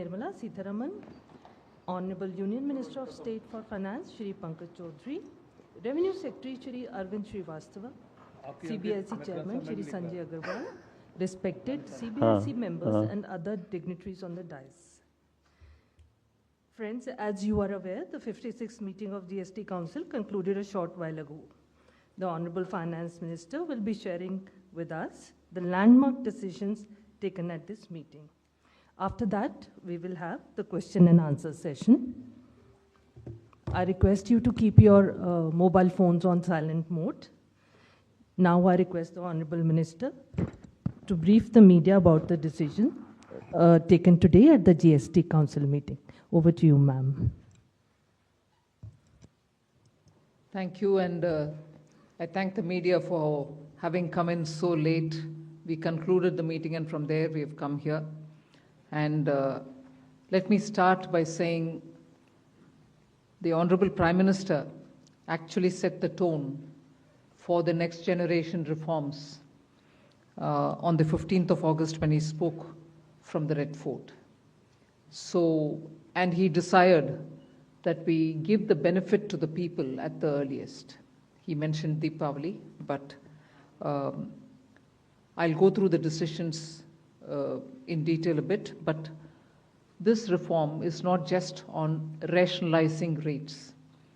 Nirmala Sitharaman, Honorable Union Minister of State for Finance, Shri Pankaj Chaudhary, Revenue Secretary, Shri Arvind Srivastava, CBSE Chairman, Shri Sanjay Agarwal, respected CBSE members and other dignitaries on the dais. Friends, as you are aware, the 56th meeting of GST Council concluded a short while ago. The Honorable Finance Minister will be sharing with us the landmark decisions taken at this meeting. After that, we will have the question and answer session. I request you to keep your mobile phones on silent mode. Now I request the Honorable Minister to brief the media about the decision taken today at the GST Council meeting. Over to you, ma'am. Thank you, and I thank the media for having come in so late. We concluded the meeting, and from there we have come here. And let me start by saying the Honorable Prime Minister actually set the tone for the next generation reforms on the 15th of August when he spoke from the Red Fort. So, and he desired that we give the benefit to the people at the earliest. He mentioned Deepavali, but I'll go through the decisions in detail a bit, but this reform is not just on rationalizing rates.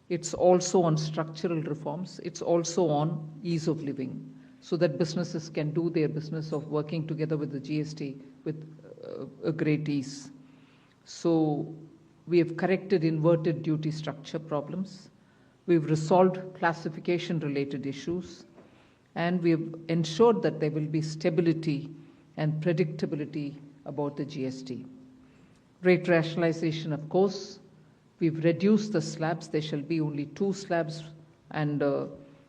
It's also on structural reforms. It's also on ease of living, so that businesses can do their business of working together with the GST with a great ease. So we have corrected inverted duty structure problems. We've resolved classification-related issues, and we have ensured that there will be stability and predictability about the GST. Rate rationalization, of course, we've reduced the slabs. There shall be only 2 slabs, and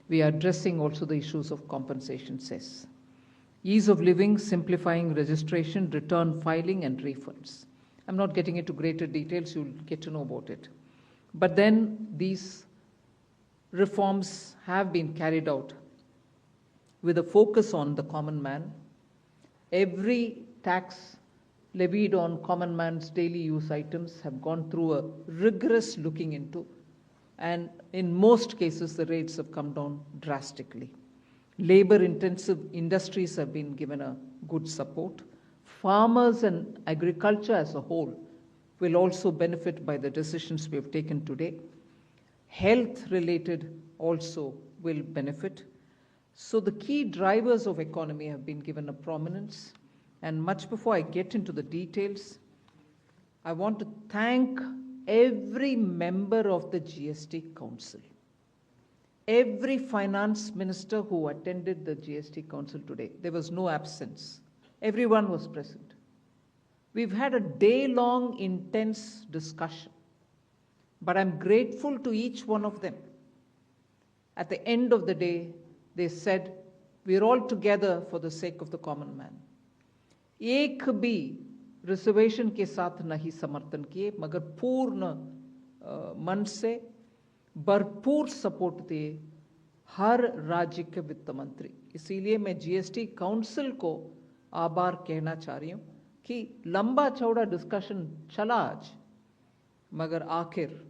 we are addressing also the issues of compensation cess. Ease of living, simplifying registration, return filing, and refunds. I'm not getting into greater details, you'll get to know about it. But then these reforms have been carried out with a focus on the common man. Every tax levied on common man's daily use items have gone through a rigorous looking into, and in most cases the rates have come down drastically. Labor-intensive industries have been given a good support. Farmers and agriculture as a whole will also benefit by the decisions we have taken today. Health-related also will benefit. So the key drivers of economy have been given a prominence. And much before I get into the details, I want to thank every member of the GST Council, every finance minister who attended the GST Council today. There was no absence. Everyone was present. We've had a day-long intense discussion, but I'm grateful to each one of them. At the end of the day, they said, we're all together for the sake of the common man. एक भी reservation के साथ नहीं समर्थन किए, मगर पूर्ण मन से भरपूर सपोर्ट दिए हर राज्य के वित्त मंत्री. इसीलिए मैं जीएसटी काउंसिल को आभार कहना चाह रही हूँ कि लंबा चौड़ा डिस्कशन चला आज, मगर आखिर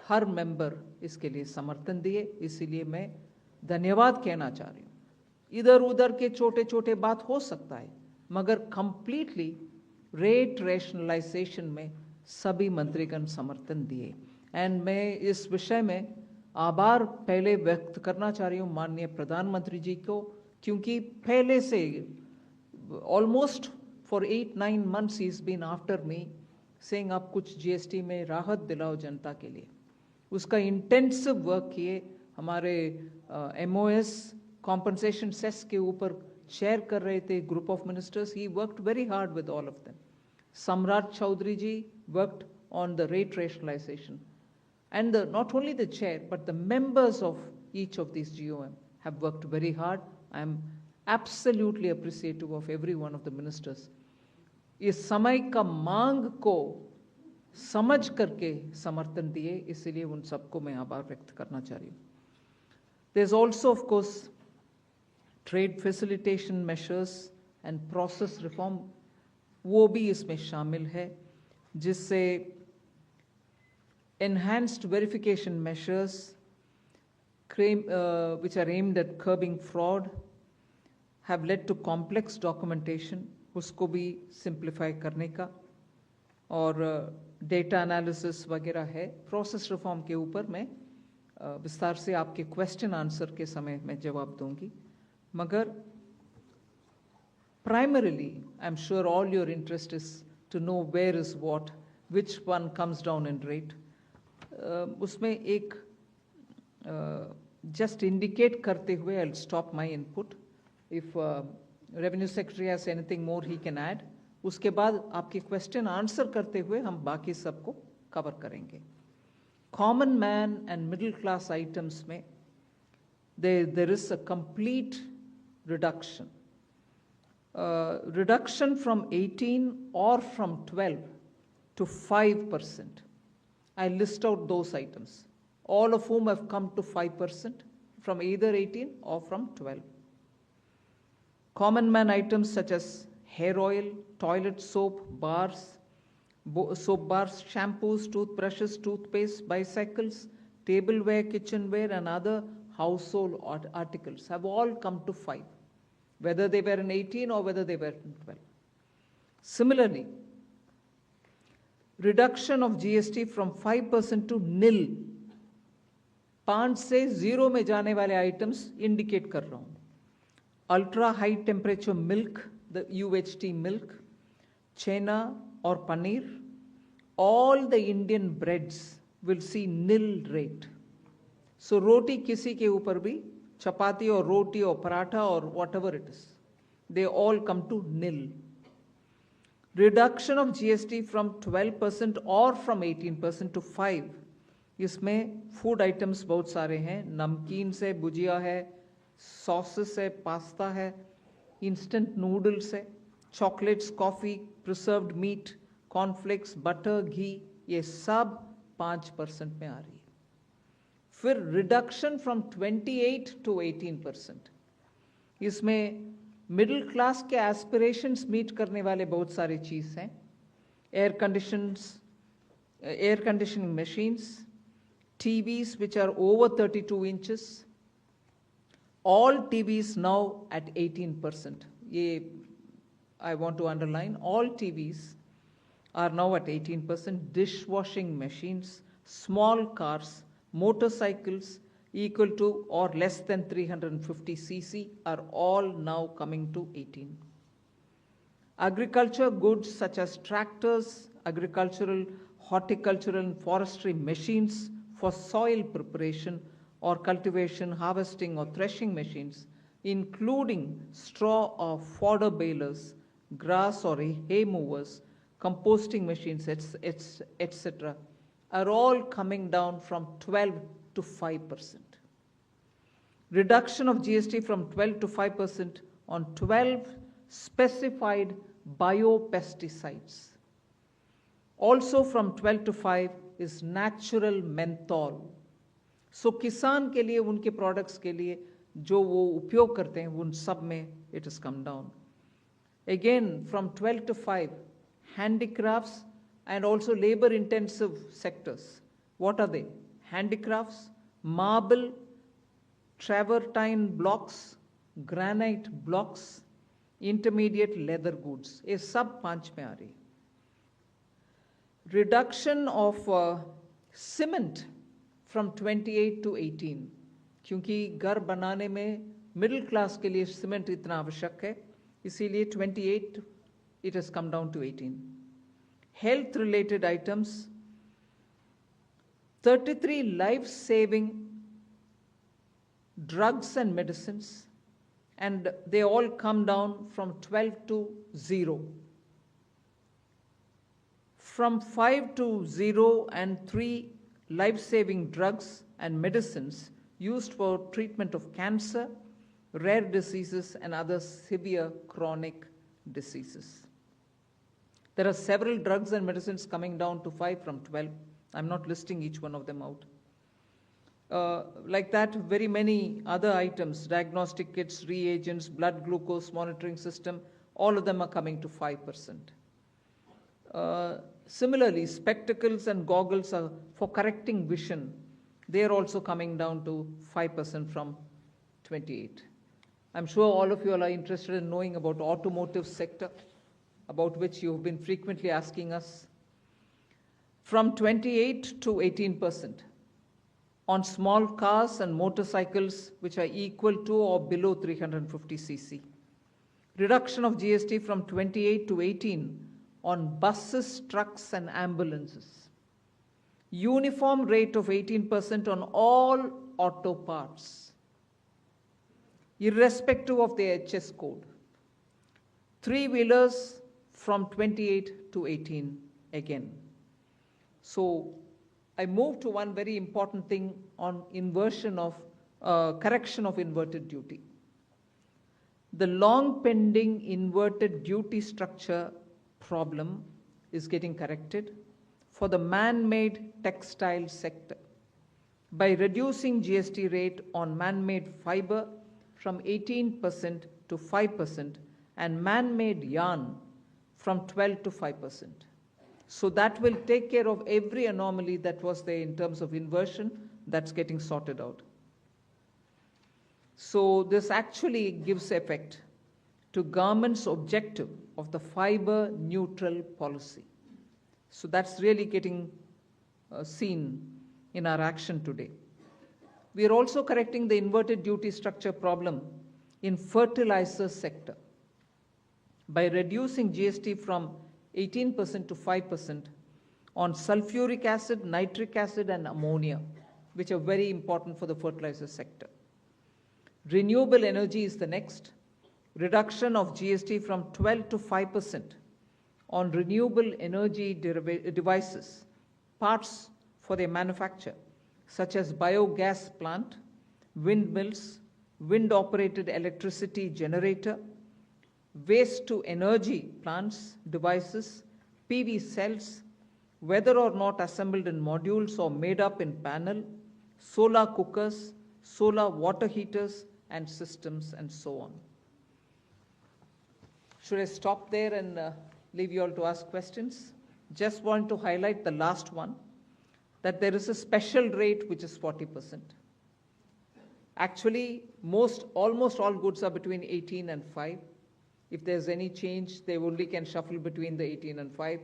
हर मेंबर इसके लिए समर्थन दिए. इसीलिए मैं धन्यवाद कहना चाह रही हूँ. इधर उधर के छोटे छोटे बात हो सकता है, मगर कंप्लीटली रेट रैशनलाइजेशन में सभी मंत्रीगण समर्थन दिए. एंड मैं इस विषय में आभार पहले व्यक्त करना चाह रही हूँ माननीय प्रधानमंत्री जी को, क्योंकि पहले से ऑलमोस्ट फॉर 8-9 months ही is been after me saying आप कुछ जीएसटी में राहत दिलाओ जनता के लिए. उसका इंटेंसिव वर्क किए. हमारे एमओएस कॉम्पनसेशन सेस के ऊपर शेयर कर रहे थे group of ministers. He worked very hard with all of them. Samrat Choudhary ji worked on the rate rationalisation, and not only the chair but the members of each of these GOM have worked very hard. I am absolutely appreciative of every one of the ministers. इस समय का मांग को समझ करके समर्थन दिए, इसलिए उन सबको मैं आभार व्यक्त करना चाह रही हूँ. There's also, of course, trade facilitation measures and process reform, वो भी इसमें शामिल है. जिससे enhanced verification measures which are aimed at curbing fraud have led to complex documentation, उसको भी simplify करने का, और data analysis वगैरह है. Process reform के ऊपर मैं विस्तार से आपके question answer के समय में जवाब दूंगी. मगर primarily, I'm sure all your interest is to know where is what, which one comes down in rate. उसमें एक just indicate करते हुए I'll stop my input. If Revenue Secretary has anything more he can add. उसके बाद आपके question answer करते हुए हम बाकी सबको cover करेंगे. Common man and middle class items में there is a complete reduction. Reduction from 18 or from 12 to 5%. I list out those items, all of whom have come to 5% from either 18 or from 12. Common man items such as hair oil, toilet soap, bars, shampoos, toothbrushes, toothpaste, bicycles, tableware, kitchenware, and other household articles have all come to 5, whether they were in 18 or whether they were in 12. Similarly, reduction of GST from 5% to nil. 5 से 0 में जाने वाले items indicate कर रहा हूँ. Ultra high temperature milk, the UHT milk, chena or paneer, all the Indian breads will see nil rate. So roti किसी के ऊपर भी, chapati or roti or paratha or whatever it is, they all come to nil. Reduction of GST from 12% or from 18% to 5. इसमें food items बहुत सारे हैं. नमकीन से भुजिया है, sauces है, pasta है, instant noodles है, chocolates, coffee, preserved meat, cornflakes, butter, ghee, ये सब 5% में आ रही है. फिर reduction from 28 to 18%. इसमें मिडिल क्लास के एस्पिरेशंस मीट करने वाले बहुत सारे चीज़ हैं. Air conditioning machines, TVs which are over 32 inches, all TVs now at 18%. ये I want to underline, all TVs are now at 18%. Dishwashing machines, small cars, motorcycles equal to or less than 350 cc are all now coming to 18. Agriculture goods such as tractors, agricultural, horticultural and forestry machines for soil preparation or cultivation, harvesting or threshing machines, including straw or fodder balers, grass or hay movers, composting machines, etc., are all coming down from 12 to 5%. Reduction of GST from 12 to 5% on 12 specified biopesticides. Also from 12 to 5 is natural menthol. So किसान के लिए उनके products के लिए जो वो उपयोग करते हैं उन सब में it has come down. Again from 12 to 5, handicrafts and also labor intensive sectors. What are they? Handicrafts, marble, travertine blocks, granite blocks, intermediate leather goods. ये सब 5 में आ रही. Reduction of cement from 28 to 18. क्योंकि घर बनाने में middle class के लिए cement इतना आवश्यक है, इसीलिए 28 it has come down to 18. Health related items, 33 life-saving drugs and medicines, and they all come down from 12 to 0. From 5 to 0 and 3 life-saving drugs and medicines used for treatment of cancer, rare diseases, and other severe chronic diseases. There are several drugs and medicines coming down to 5 from 12. I'm not listing each one of them out. Like that, very many other items, diagnostic kits, reagents, blood glucose monitoring system, all of them are coming to 5%. Similarly, spectacles and goggles are for correcting vision. They are also coming down to 5% from 28. I'm sure all of you all are interested in knowing about automotive sector, about which you've been frequently asking us. From 28 to 18% on small cars and motorcycles which are equal to or below 350 cc. Reduction of GST from 28 to 18 on buses, trucks and ambulances. Uniform rate of 18% on all auto parts, irrespective of the HS code. Three-wheelers from 28 to 18 again. So I move to one very important thing on inversion of, correction of inverted duty. The long pending inverted duty structure problem is getting corrected for the man-made textile sector by reducing GST rate on man-made fiber from 18% to 5% and man-made yarn from 12 to 5%. So that will take care of every anomaly that was there in terms of inversion that's getting sorted out. So this actually gives effect to government's objective of the fiber neutral policy. So that's really getting seen in our action today. We are also correcting the inverted duty structure problem in fertilizer sector by reducing GST from 18% to 5% on sulfuric acid, nitric acid and ammonia, which are very important for the fertilizer sector. Renewable energy is the next. Reduction of GST from 12 to 5% on renewable energy devices, parts for their manufacture, such as biogas plant, windmills, wind-operated electricity generator, waste-to-energy plants, devices, PV cells, whether or not assembled in modules or made up in panel, solar cookers, solar water heaters and systems and so on. Should I stop there and leave you all to ask questions? Just want to highlight the last one, that there is a special rate which is 40%. Actually, almost all goods are between 18 and 5. If there's any change, they only can shuffle between the 18 and 5.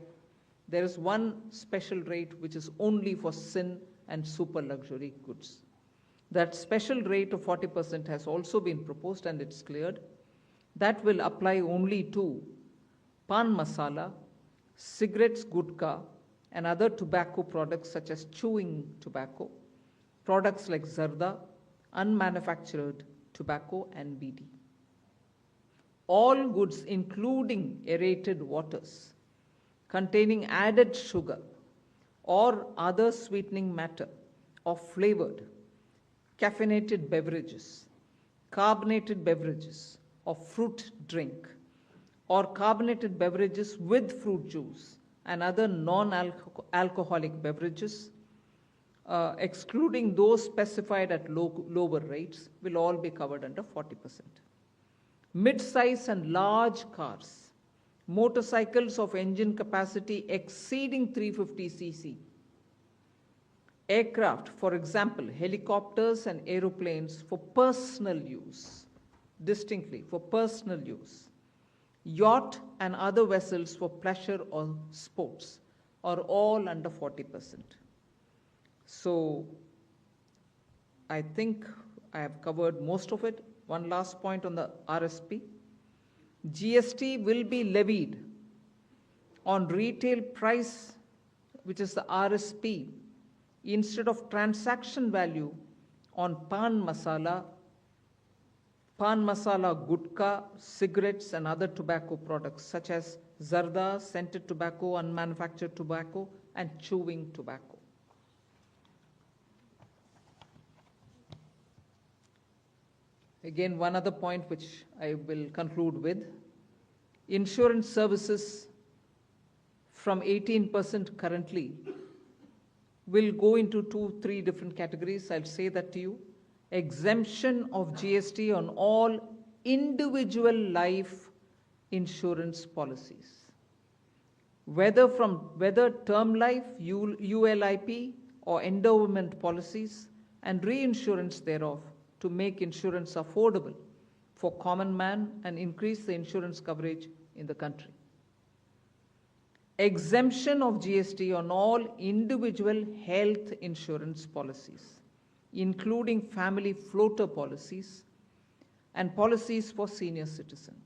There is one special rate which is only for sin and super luxury goods. That special rate of 40% has also been proposed and it's cleared. That will apply only to pan masala, cigarettes, gutka, and other tobacco products such as chewing tobacco, products like zarda, unmanufactured tobacco, and BD. All goods, including aerated waters, containing added sugar or other sweetening matter or flavored, caffeinated beverages, carbonated beverages, or fruit drink, or carbonated beverages with fruit juice and other non-alcoholic beverages, excluding those specified at lower rates, will all be covered under 40%. Mid-size and large cars, motorcycles of engine capacity exceeding 350 cc, aircraft, for example, helicopters and aeroplanes for personal use, distinctly for personal use, yacht and other vessels for pleasure or sports are all under 40%. So I think I have covered most of it. One last point on the RSP. GST will be levied on retail price, which is the RSP, instead of transaction value on pan masala, gutka, cigarettes and other tobacco products such as zarda, scented tobacco, unmanufactured tobacco and chewing tobacco. Again, one other point which I will conclude with. Insurance services from 18% currently will go into 2-3 different categories. I'll say that to you. Exemption of GST on all individual life insurance policies. whether term life, ULIP, or endowment policies, and reinsurance thereof, to make insurance affordable for common man and increase the insurance coverage in the country. Exemption of GST on all individual health insurance policies, including family floater policies and policies for senior citizens,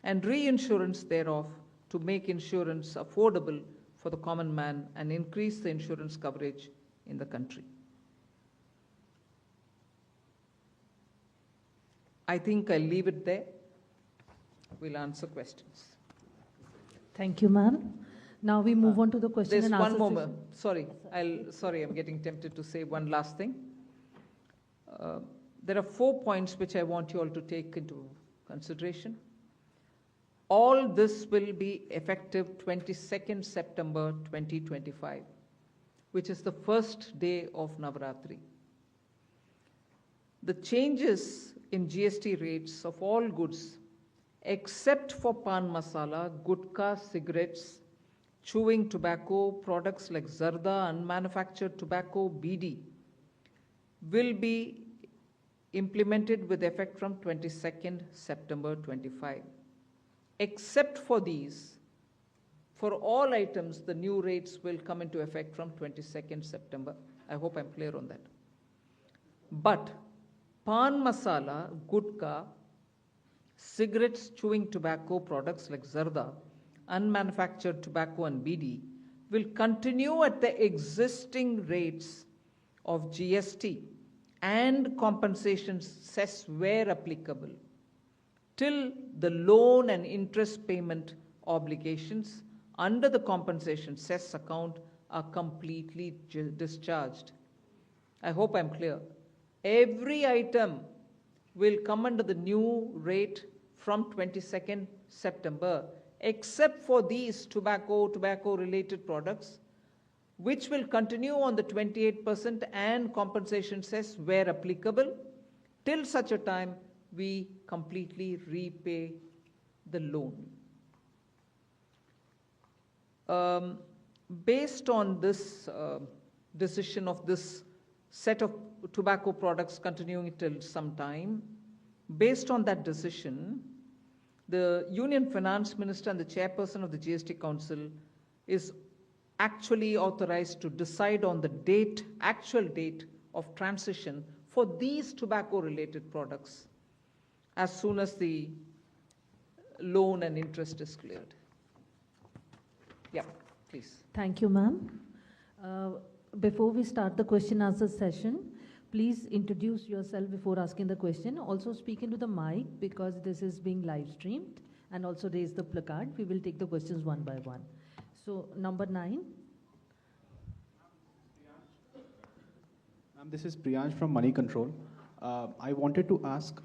and reinsurance thereof to make insurance affordable for the common man and increase the insurance coverage in the country. I think I'll leave it there. We'll answer questions. Thank you, ma'am. Now we move on to the question There's and answer one more. session. Sorry, I'm getting tempted to say one last thing. There are 4 points which I want you all to take into consideration. All this will be effective 22nd September 2025, which is the first day of Navaratri. The changes in GST rates of all goods, except for pan masala, gutka, cigarettes, chewing tobacco, products like zarda, unmanufactured tobacco, BD, will be implemented with effect from 22nd September 25. Except for these, for all items, the new rates will come into effect from 22nd September. I hope I'm clear on that. But pan masala, gutka, cigarettes, chewing tobacco, products like zarda, unmanufactured tobacco and BD will continue at the existing rates of GST and compensation cess where applicable till the loan and interest payment obligations under the compensation cess account are completely discharged. I hope I'm clear. Every item will come under the new rate from 22nd September, except for these tobacco-related products, which will continue on the 28% and compensation cess where applicable, till such a time we completely repay the loan. Based on this decision of this set of tobacco products continuing till some time, based on that decision, the Union Finance Minister and the Chairperson of the GST Council is actually authorized to decide on the actual date of transition for these tobacco-related products as soon as the loan and interest is cleared. Yeah, please. Thank you, ma'am. Before we start the question answer session, please introduce yourself before asking the question. Also speak into the mic because this is being live streamed, and also raise the placard. We will take the questions one by one. So number 9. This is Priyansh from Money Control. I wanted to ask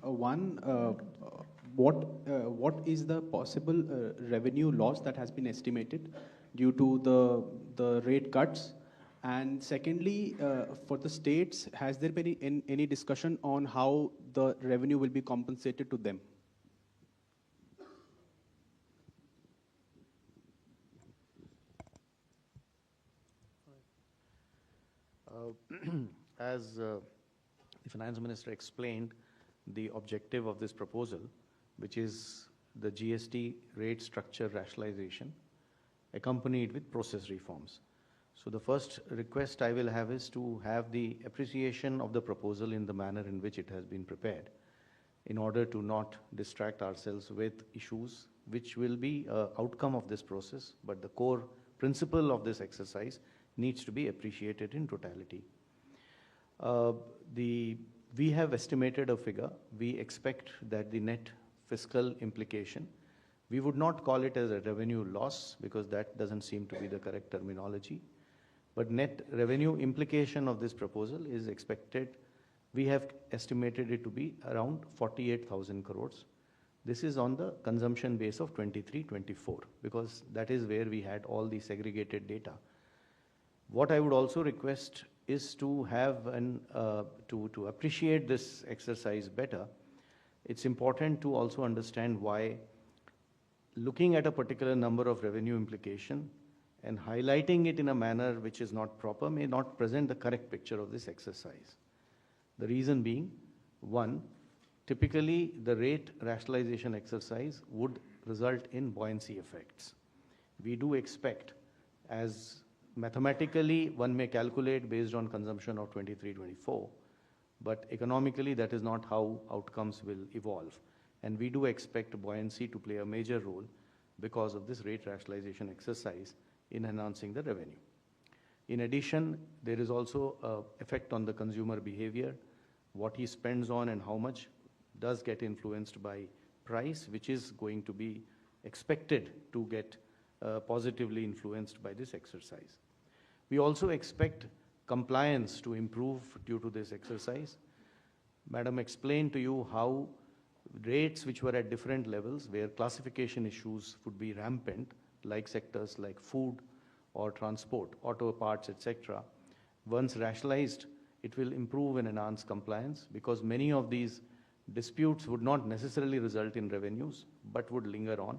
what is the possible revenue loss that has been estimated due to the rate cuts? And secondly, for the states, has there been any discussion on how the revenue will be compensated to them? As the Finance Minister explained, the objective of this proposal, which is the GST rate structure rationalization, accompanied with process reforms. So the first request I will have is to have the appreciation of the proposal in the manner in which it has been prepared, in order to not distract ourselves with issues which will be an outcome of this process, but the core principle of this exercise needs to be appreciated in totality. We have estimated a figure. We expect that the net fiscal implication, we would not call it as a revenue loss because that doesn't seem to be the correct terminology. But net revenue implication of this proposal is expected, we have estimated it to be around 48,000 crores. This is on the consumption base of 23-24 because that is where we had all the segregated data. What I would also request is to have to appreciate this exercise better. It's important to also understand why looking at a particular number of revenue implication and highlighting it in a manner which is not proper may not present the correct picture of this exercise. The reason being, one, typically the rate rationalization exercise would result in buoyancy effects. We do expect, as mathematically one may calculate based on consumption of 23-24, but economically that is not how outcomes will evolve. And we do expect buoyancy to play a major role because of this rate rationalization exercise in enhancing the revenue. In addition, there is also an effect on the consumer behavior. What he spends on and how much does get influenced by price, which is going to be expected to get positively influenced by this exercise. We also expect compliance to improve due to this exercise. Madam explained to you how rates which were at different levels, where classification issues would be rampant, like sectors like food or transport, auto parts, etc. Once rationalized, it will improve and enhance compliance, because many of these disputes would not necessarily result in revenues, but would linger on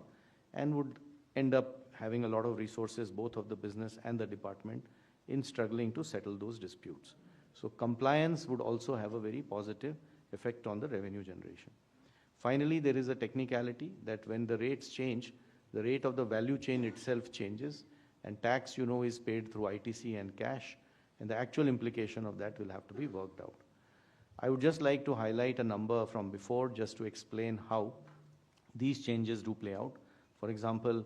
and would end up having a lot of resources, both of the business and the department, in struggling to settle those disputes. So compliance would also have a very positive effect on the revenue generation. Finally, there is a technicality that when the rates change, the rate of the value chain itself changes, and tax, you know, is paid through ITC and cash, and the actual implication of that will have to be worked out. I would just like to highlight a number from before just to explain how these changes do play out. For example,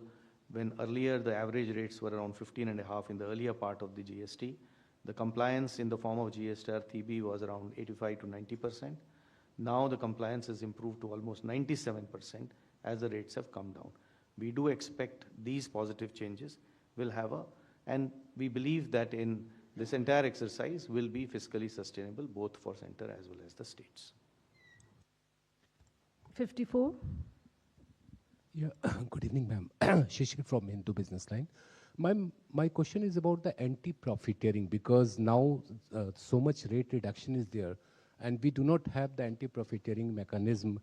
when earlier the average rates were around 15.5 in the earlier part of the GST, the compliance in the form of GST TB was around 85 to 90%. Now the compliance has improved to almost 97% as the rates have come down. We do expect these positive changes will have and we believe that in this entire exercise will be fiscally sustainable both for center as well as the states. 54. Yeah, good evening, ma'am. Shishir from Hindu Business Line. My question is about the anti-profiteering, because now so much rate reduction is there, and we do not have the anti-profiteering mechanism.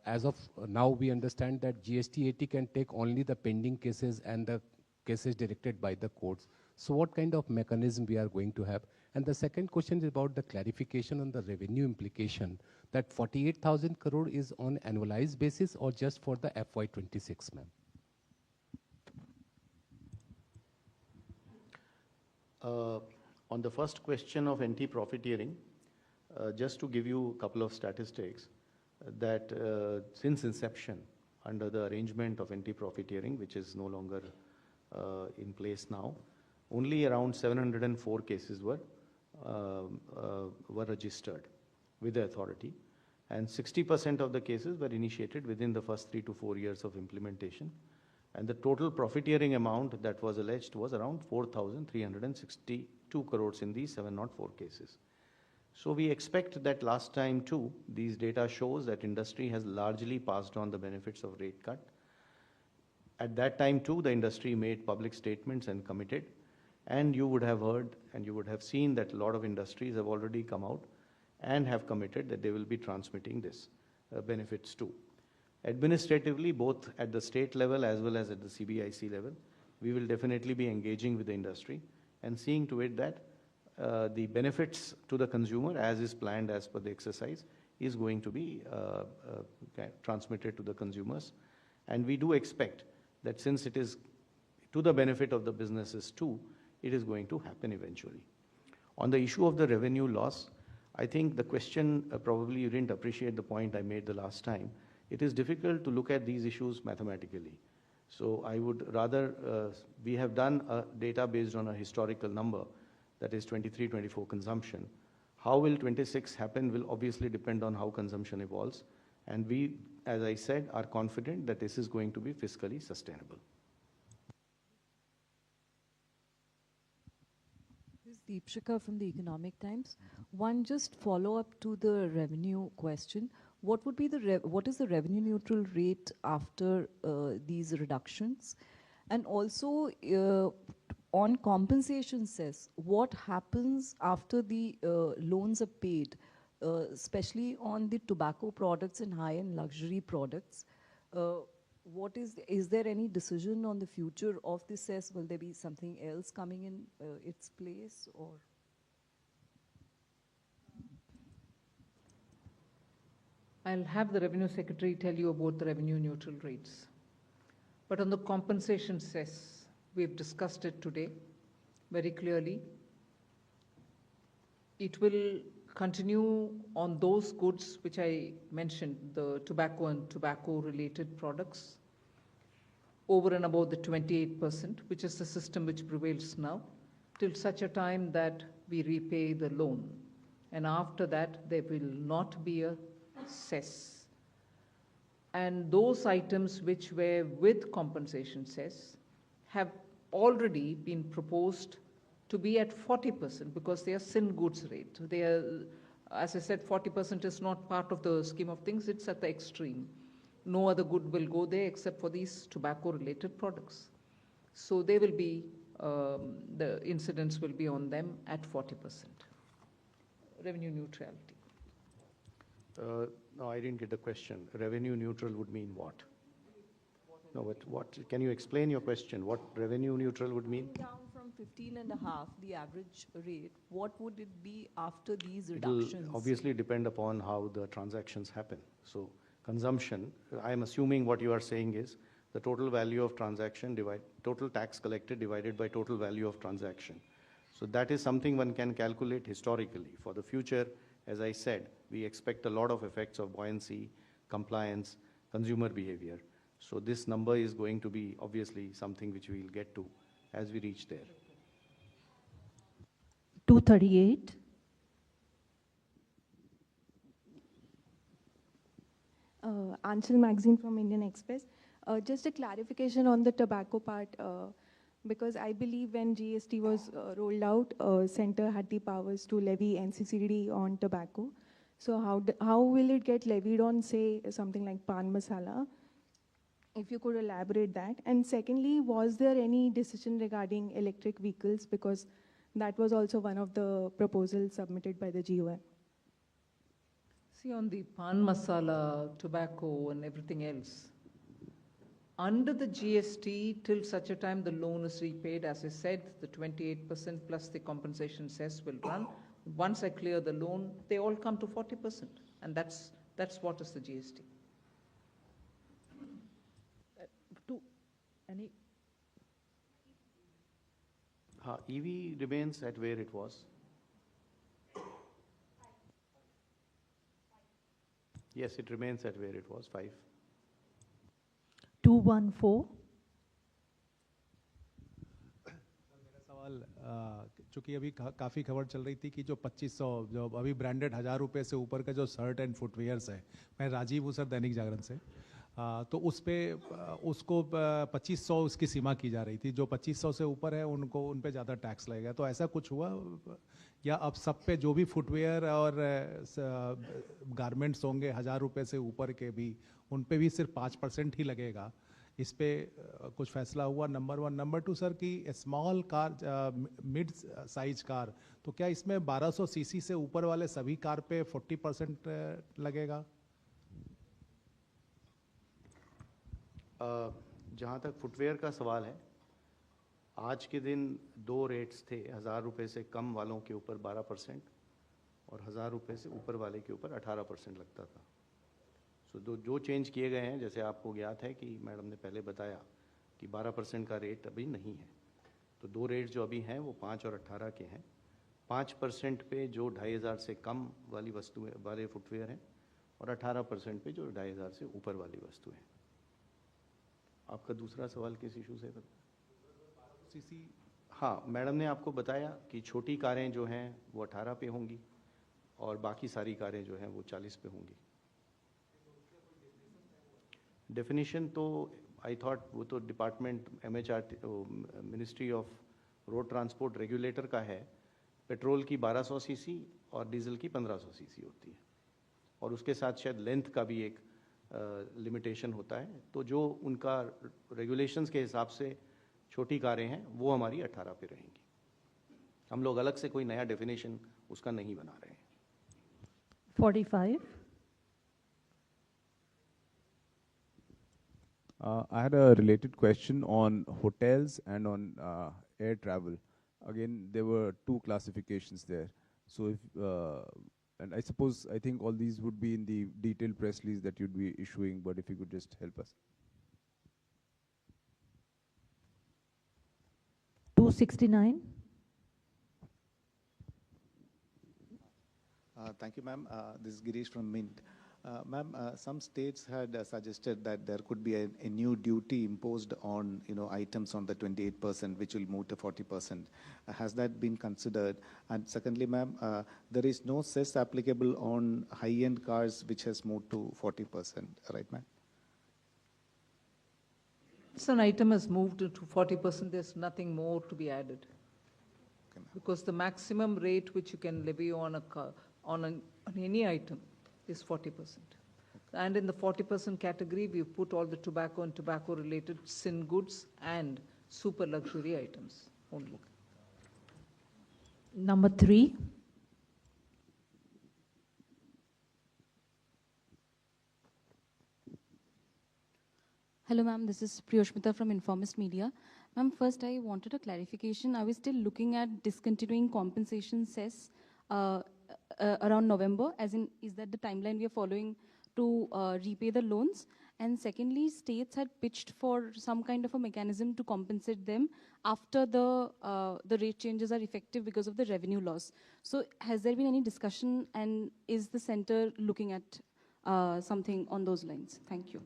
As of now, we understand that GST 80 can take only the pending cases and the cases directed by the courts. So what kind of mechanism we are going to have? And the second question is about the clarification on the revenue implication, that 48,000 crore is on annualized basis or just for the FY26, ma'am? On the first question of anti-profiteering, just to give you a couple of statistics, that since inception, under the arrangement of anti-profiteering, which is no longer in place now, only around 704 cases were registered with the authority, and 60% of the cases were initiated within the first 3 to 4 years of implementation, and the total profiteering amount that was alleged was around 4,362 crores in these 704 cases. So we expect that last time too, these data shows that industry has largely passed on the benefits of rate cut. At that time too, the industry made public statements and committed, and you would have heard and you would have seen that a lot of industries have already come out and have committed that they will be transmitting this benefits too. Administratively, both at the state level as well as at the CBIC level, we will definitely be engaging with the industry and seeing to it that the benefits to the consumer, as is planned as per the exercise, is going to be transmitted to the consumers. And we do expect that since it is to the benefit of the businesses too, it is going to happen eventually. On the issue of the revenue loss, I think the question, probably you didn't appreciate the point I made the last time. It is difficult to look at these issues mathematically. So I would rather, we have done a data based on a historical number, that is 23-24 consumption. How will 26 happen will obviously depend on how consumption evolves. And we, as I said, are confident that this is going to be fiscally sustainable. This is Deepshika from the Economic Times. One just follow-up to the revenue question. What would be what is the revenue neutral rate after these reductions? And also on compensation cess, what happens after the loans are paid, especially on the tobacco products and high-end luxury products? is there any decision on the future of this cess? Will there be something else coming in its place, or? I'll have the Revenue Secretary tell you about the revenue neutral rates. But on the compensation cess, we've discussed it today very clearly. It will continue on those goods which I mentioned, the tobacco and tobacco-related products, over and above the 28%, which is the system which prevails now, till such a time that we repay the loan. And after that, there will not be a cess. And those items which were with compensation cess have already been proposed to be at 40% because they are sin goods rate. They are, as I said, 40% is not part of the scheme of things, it's at the extreme. No other good will go there except for these tobacco-related products. So they will be, the incidence will be on them at 40%. Revenue neutrality. No, I didn't get the question. Revenue neutral would mean what? No, but what? Can you explain your question? What revenue neutral would mean? Down from 15.5, the average rate, what would it be after these It'll reductions? obviously depend upon how the transactions happen. So consumption, I'm assuming what you are saying is the total value of transaction total tax collected divided by total value of transaction. So that is something one can calculate historically. For the future, as I said, we expect a lot of effects of buoyancy, compliance, consumer behavior. So this number is going to be obviously something which we will get to as we reach there. 238. Anshul Magazine from Indian Express. Just a clarification on the tobacco part, because I believe when GST was rolled out, Center had the powers to levy NCCD on tobacco. So how will it get levied on, say, something like pan masala? If you could elaborate that. And secondly, was there any decision regarding electric vehicles? Because that was also one of the proposals submitted by the GOM. See, on the pan masala, tobacco and everything else, under the GST, till such a time the loan is repaid, as I said, the 28% plus the compensation cess will run. Once I clear the loan, they all come to 40%. And that's what is the GST. EV remains at where it was. Yes, it remains at where it was, 5. 214. सवाल चूंकि अभी काफ़ी खबर चल रही थी कि जो 2500 जो अभी ब्रांडेड 1000 रुपये से ऊपर का जो शर्ट एंड फुटवेयर्स है, मैं राजीव हूँ सर दैनिक जागरण से, तो उस पे उसको 2500 उसकी सीमा की जा रही थी, जो 2500 से ऊपर है उनको उन पे ज़्यादा टैक्स लगेगा, तो ऐसा कुछ हुआ या अब सब पे जो भी फुटवेयर और गारमेंट्स होंगे 1000 रुपये से ऊपर के भी उन पे भी सिर्फ 5% ही लगेगा? इस पे कुछ फैसला हुआ? नंबर 1। नंबर 2 सर कि small car, mid size car, तो क्या इसमें 1200 सीसी से ऊपर वाले सभी कार पे 40% लगेगा? जहाँ तक फुटवेयर का सवाल है, आज के दिन 2 रेट्स थे। 1000 रुपये से कम वालों के ऊपर 12% और 1000 रुपये से ऊपर वाले के ऊपर 18% लगता था। सो जो चेंज किए गए हैं, जैसे आपको ज्ञात है कि मैडम ने पहले बताया कि 12% का रेट अभी नहीं है, तो 2 रेट जो अभी हैं वो 5 और 18 के हैं। 5% पे जो 2500 से कम वाली वस्तुएं वाले फुटवेयर हैं और 18% पे जो 2500 से ऊपर वाली वस्तुएं हैं। आपका दूसरा सवाल किस इशू से था? सीसी। हाँ, मैडम ने आपको बताया कि छोटी कारें जो हैं वो 18 पे होंगी और बाकी सारी कारें जो हैं वो 40 पे होंगी। डेफिनेशन तो आई थॉट वो तो department ministry of road transport regulator का है। पेट्रोल की 1200 सीसी और डीजल की 1500 सीसी होती है और उसके साथ शायद लेंथ का भी एक लिमिटेशन होता है। तो जो उनका रेगुलेशंस के हिसाब से छोटी कारें हैं वो हमारी 18 पे रहेंगी। हम लोग अलग से कोई नया डेफिनेशन उसका नहीं बना रहे हैं। 45. I had a related question on hotels and on air travel. Again, there were two classifications there. So if, and I think all these would be in the detailed press release that you'd be issuing, but if you could just help us. 269. Thank you, ma'am. This is Girish from Mint. Ma'am, some states had suggested that there could be a new duty imposed on items on the 28%, which will move to 40%. Has that been considered? And secondly, ma'am, there is no cess applicable on high-end cars, which has moved to 40%, right, ma'am? Once an item has moved to 40%, there's nothing more to be added. Okay, Because the maximum rate which you can levy on a car, on any item is 40%. And in the 40% category, we've put all the tobacco and tobacco-related sin goods and super luxury items only. Number 3. Hello, ma'am. This is Priyoshmita from Informist Media. Ma'am, first I wanted a clarification. Are we still looking at discontinuing compensation cess around November? As in, is that the timeline we are following to repay the loans? And secondly, states had pitched for some kind of a mechanism to compensate them after the rate changes are effective because of the revenue loss. So has there been any discussion, and is the center looking at something on those lines? Thank you.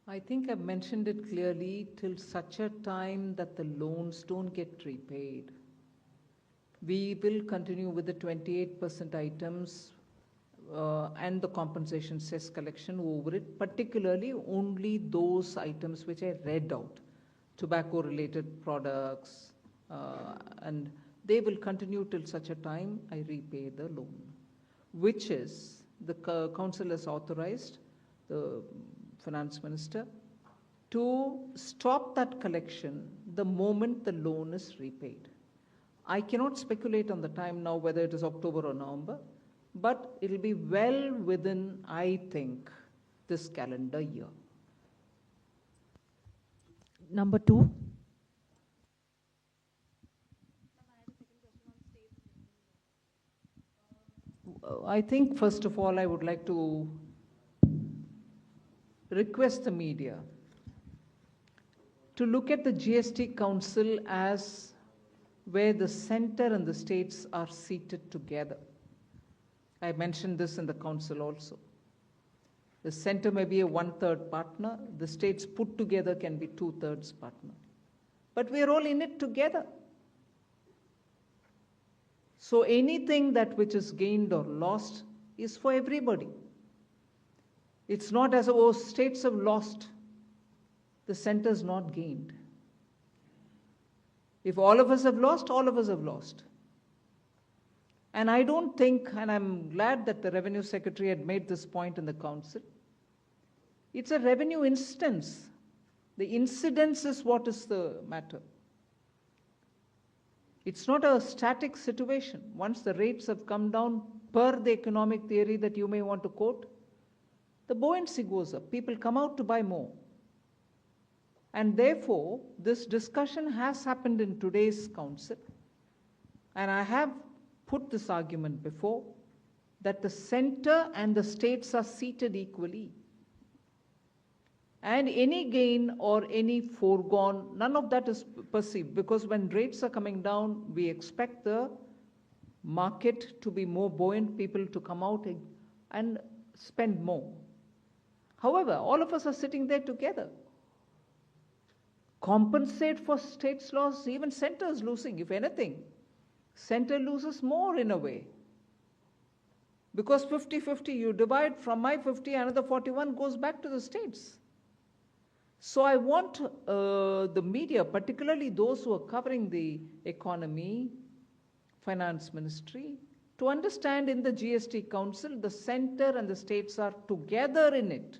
I think I've mentioned it clearly, till such a time that the loans don't get repaid. We will continue with the 28% items and the compensation cess collection over it, particularly only those items which I read out, tobacco-related products, and they will continue till such a time I repay the loan, which is the council has authorized the finance minister to stop that collection the moment the loan is repaid. I cannot speculate on the time now whether it is October or November, but it will be well within, I think, this calendar year. Number 2. I think, first of all, I would like to request the media to look at the GST Council as where the center and the states are seated together. I mentioned this in the council also. The center may be a 1/3 partner, the states put together can be 2/3 partner. But we are all in it together. So anything that which is gained or lost is for everybody. It's not as though states have lost, the center's not gained. If all of us have lost, all of us have lost. And I don't think, and I'm glad that the Revenue Secretary had made this point in the council, it's a revenue instance. The incidence is what is the matter. It's not a static situation. Once the rates have come down per the economic theory that you may want to quote, the buoyancy goes up. People come out to buy more. And therefore, this discussion has happened in today's council. And I have put this argument before, that the center and the states are seated equally. And any gain or any foregone, none of that is perceived, because when rates are coming down, we expect the market to be more buoyant, people to come out and spend more. However, all of us are sitting there together. Compensate for states' loss, even center is losing, if anything. Center loses more in a way. Because 50-50, you divide from my 50, another 41 goes back to the states. So I want the media, particularly those who are covering the economy, finance ministry, to understand in the GST Council, the center and the states are together in it.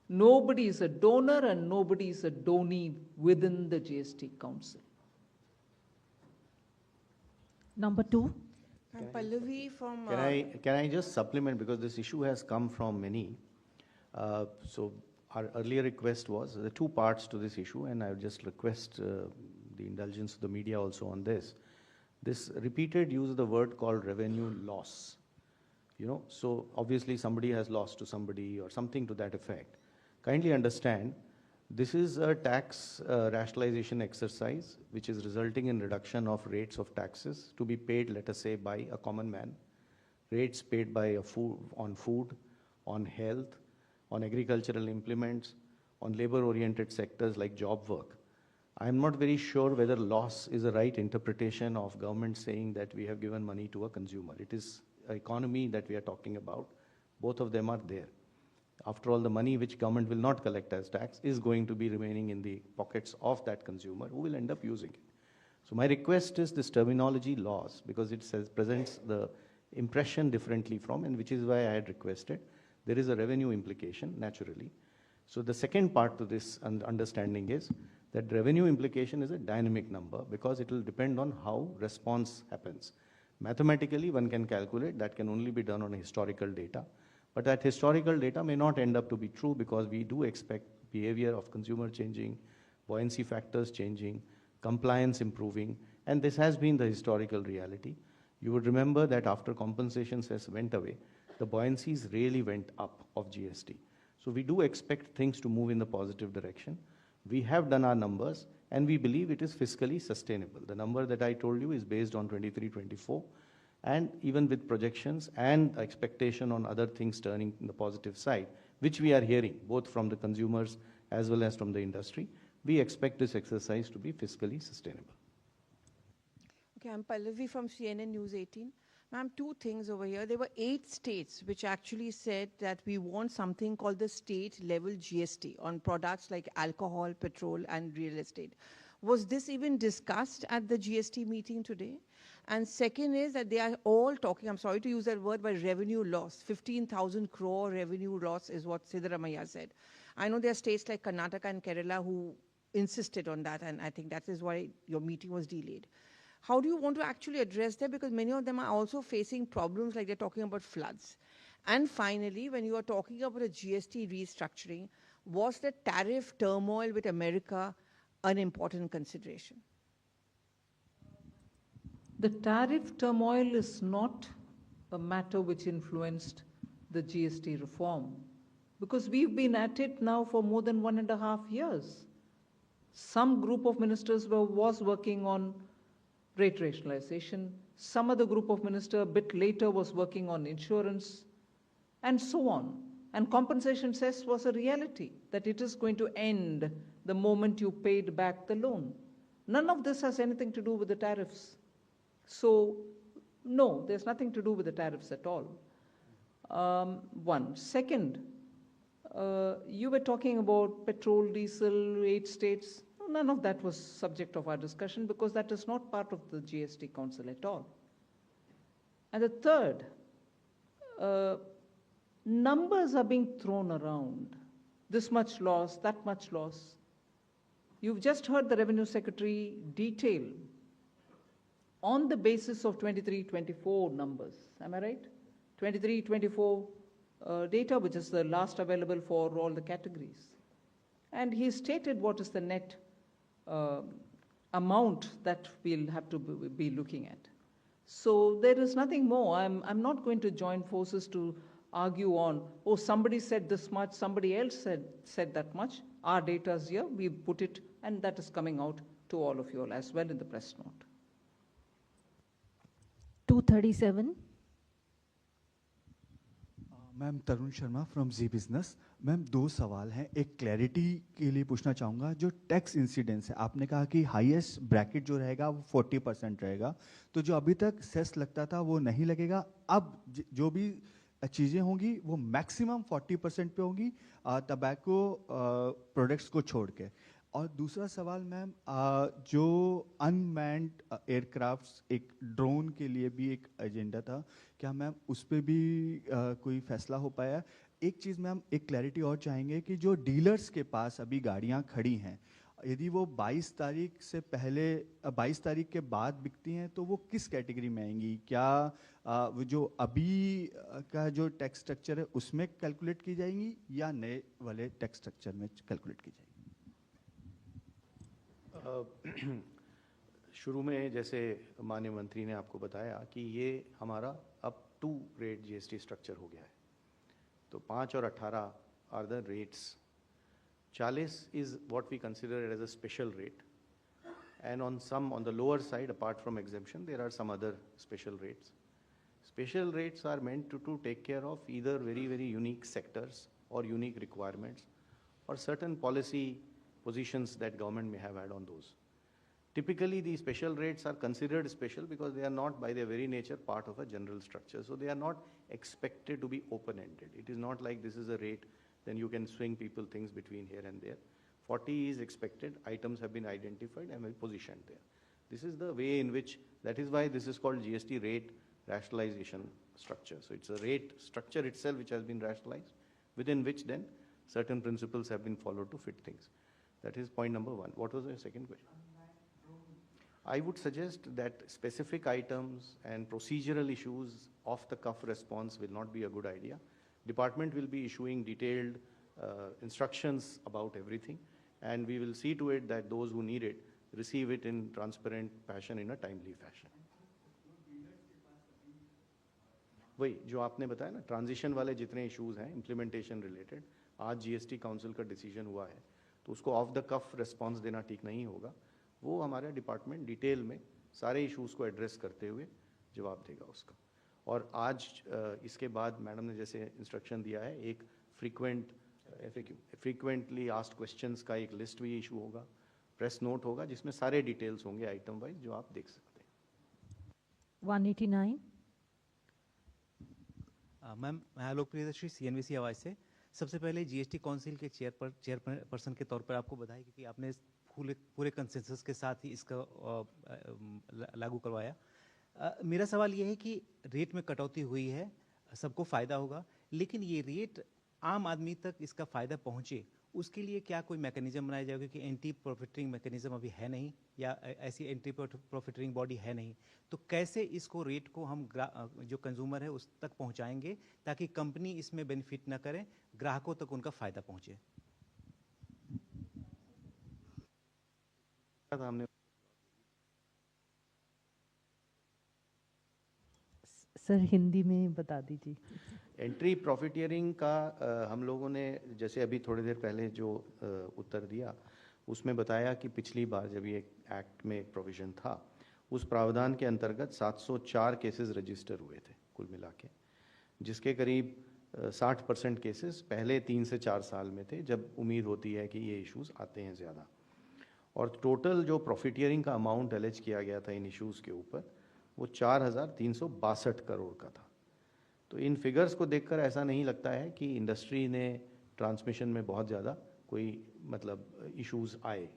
Nobody is a donor and nobody is a donee within the GST Council. Number 2. Pallavi from... Can I just supplement, because this issue has come from many. So our earlier request was, there are two parts to this issue, and I would just request the indulgence of the media also on this. This repeated use of the word called revenue loss. So obviously somebody has lost to somebody or something to that effect. Kindly understand, this is a tax rationalization exercise which is resulting in reduction of rates of taxes to be paid, let us say, by a common man. Rates paid by on food, on health, on agricultural implements, on labor-oriented sectors like job work. I am not very sure whether loss is the right interpretation of government saying that we have given money to a consumer. It is an economy that we are talking about. Both of them are there. After all, the money which government will not collect as tax is going to be remaining in the pockets of that consumer who will end up using it. So my request is this terminology loss, because it presents the impression differently from, and which is why I had requested. There is a revenue implication, naturally. So the second part to this understanding is that revenue implication is a dynamic number because it will depend on how response happens. Mathematically, one can calculate, that can only be done on historical data. But that historical data may not end up to be true because we do expect behavior of consumer changing, buoyancy factors changing, compliance improving, and this has been the historical reality. You would remember that after compensation cess went away, the buoyancies really went up of GST. So we do expect things to move in the positive direction. We have done our numbers and we believe it is fiscally sustainable. The number that I told you is based on 23-24, and even with projections and expectation on other things turning in the positive side, which we are hearing both from the consumers as well as from the industry, we expect this exercise to be fiscally sustainable. Okay, I'm Pallavi from CNN News 18. Ma'am, two things over here. There were 8 states which actually said that we want something called the state level GST on products like alcohol, petrol, and real estate. Was this even discussed at the GST meeting today? And second is that they are all talking, I'm sorry to use that word, but revenue loss. 15,000 crore revenue loss is what Siddaramaiah said. I know there are states like Karnataka and Kerala who insisted on that, and I think that is why your meeting was delayed. How do you want to actually address that? Because many of them are also facing problems like they're talking about floods. And finally, when you are talking about a GST restructuring, was the tariff turmoil with America an important consideration? The tariff turmoil is not a matter which influenced the GST reform, because we've been at it now for more than 1.5 years. Some group of ministers was working on rate rationalization. Some other group of ministers a bit later was working on insurance, and so on. And compensation cess was a reality, that it is going to end the moment you paid back the loan. None of this has anything to do with the tariffs. So, no, there's nothing to do with the tariffs at all. One. Second, you were talking about petrol, diesel, 8 states. None of that was subject of our discussion because that is not part of the GST Council at all. And the third, numbers are being thrown around. This much loss, that much loss. You've just heard the Revenue Secretary detail on the basis of 23-24 numbers. Am I right? 23-24 data, which is the last available for all the categories. And he stated what is the net amount that we'll have to be looking at. So there is nothing more. I'm not going to join forces to argue on, oh, somebody said this much, somebody else said that much. Our data is here, we put it, and that is coming out to all of you all as well in the press note. 237. Ma'am Tarun Sharma from Zee Business. Ma'am 2 सवाल हैं. एक clarity के लिए पूछना चाहूँगा, जो tax incidence है, आपने कहा कि हाईएस्ट ब्रैकेट जो रहेगा वो 40% रहेगा, तो जो अभी तक सेस लगता था वो नहीं लगेगा. अब जो भी चीज़ें होंगी वो मैक्सिमम 40% पे होंगी टबैको प्रोडक्ट्स को छोड़ के. और दूसरा सवाल मैम, जो अनमैन्ड एयरक्राफ्ट्स, एक ड्रोन के लिए भी एक एजेंडा था, क्या मैम उस पर भी कोई फैसला हो पाया? एक चीज़ मैम, एक क्लैरिटी और चाहेंगे कि जो डीलर्स के पास अभी गाड़ियां खड़ी हैं, यदि वो 22 तारीख से पहले 22 तारीख के बाद बिकती हैं तो वो किस कैटेगरी में आएंगी? क्या वो जो अभी का जो टैक्स स्ट्रक्चर है उसमें कैलकुलेट की जाएंगी या नए वाले टैक्स स्ट्रक्चर में कैलकुलेट की जाएंगी? शुरू में जैसे माननीय मंत्री ने आपको बताया कि ये हमारा अब 2 रेट जीएसटी स्ट्रक्चर हो गया है, तो 5 और 18 are the rates. 40 is what we consider as a special rate, and on the lower side, apart from exemption, there are some other special rates. Special rates are meant to take care of either very, very unique sectors or unique requirements or certain policy positions that government may have had on those. Typically, these special rates are considered special because they are not by their very nature part of a general structure. So they are not expected to be open-ended. It is not like this is a rate, then you can swing people things between here and there. 40 is expected, items have been identified and positioned there. This is the way in which, that is why this is called GST rate rationalization structure. So it's a rate structure itself which has been rationalized, within which then certain principles have been followed to fit things. That is point number 1. What was your second question? I would suggest that specific items and procedural issues off-the-cuff response will not be a good idea. Department will be issuing detailed instructions about everything, and we will see to it that those who need it receive it in transparent fashion, in a timely fashion. वही जो आपने बताया ना, transition वाले जितने issues हैं implementation related, आज GST council का डिसीजन हुआ है, तो उसको ऑफ द कफ रिस्पांस देना ठीक नहीं होगा. वो हमारा डिपार्टमेंट डिटेल में सारे इश्यूज को एड्रेस करते हुए जवाब देगा उसका. और आज इसके बाद मैडम ने जैसे इंस्ट्रक्शन दिया है, एक फ्रीक्वेंटली आस्क्ड क्वेश्चंस का एक लिस्ट भी इशू होगा, प्रेस नोट होगा जिसमें सारे डिटेल्स होंगे आइटम वाइज जो आप देख सकते हैं. 189. मैम, मैं आलोक प्रियदर्शी सीएनबीसी आवाज से. सबसे पहले जीएसटी काउंसिल के चेयरपर्सन के तौर पर आपको बधाई, क्योंकि आपने पूरे कंसेंसस के साथ ही इसका लागू करवाया. मेरा सवाल ये है कि रेट में कटौती हुई है, सबको फ़ायदा होगा, लेकिन ये रेट आम आदमी तक इसका फ़ायदा पहुँचे उसके लिए क्या कोई मैकेनिज्म बनाया जाएगा? क्योंकि एंटी प्रॉफिटरिंग मैकेनिज्म अभी है नहीं, या ऐसी एंटी प्रॉफिटरिंग बॉडी है नहीं, तो कैसे इसको रेट को हम जो कंज्यूमर है उस तक पहुंचाएंगे ताकि कंपनी इसमें बेनिफिट ना करें, ग्राहकों तक उनका फ़ायदा पहुंचे? सर हिंदी में बता दीजिए. एंट्री प्रॉफिटियरिंग का हम लोगों ने जैसे अभी थोड़ी देर पहले जो उत्तर दिया उसमें बताया कि पिछली बार जब ये एक्ट में एक प्रोविज़न था, उस प्रावधान के अंतर्गत 704 केसेस रजिस्टर हुए थे कुल मिला के, जिसके करीब 60% केसेस पहले 3 से 4 साल में थे, जब उम्मीद होती है कि ये इश्यूज़ आते हैं ज़्यादा. और टोटल जो प्रॉफिटियरिंग का अमाउंट एलेज किया गया था इन इश्यूज़ के ऊपर, वो 4,362 करोड़ का था. तो इन फिगर्स को देखकर ऐसा नहीं लगता है कि इंडस्ट्री ने ट्रांसमिशन में बहुत ज़्यादा कोई मतलब इश्यूज़ आए,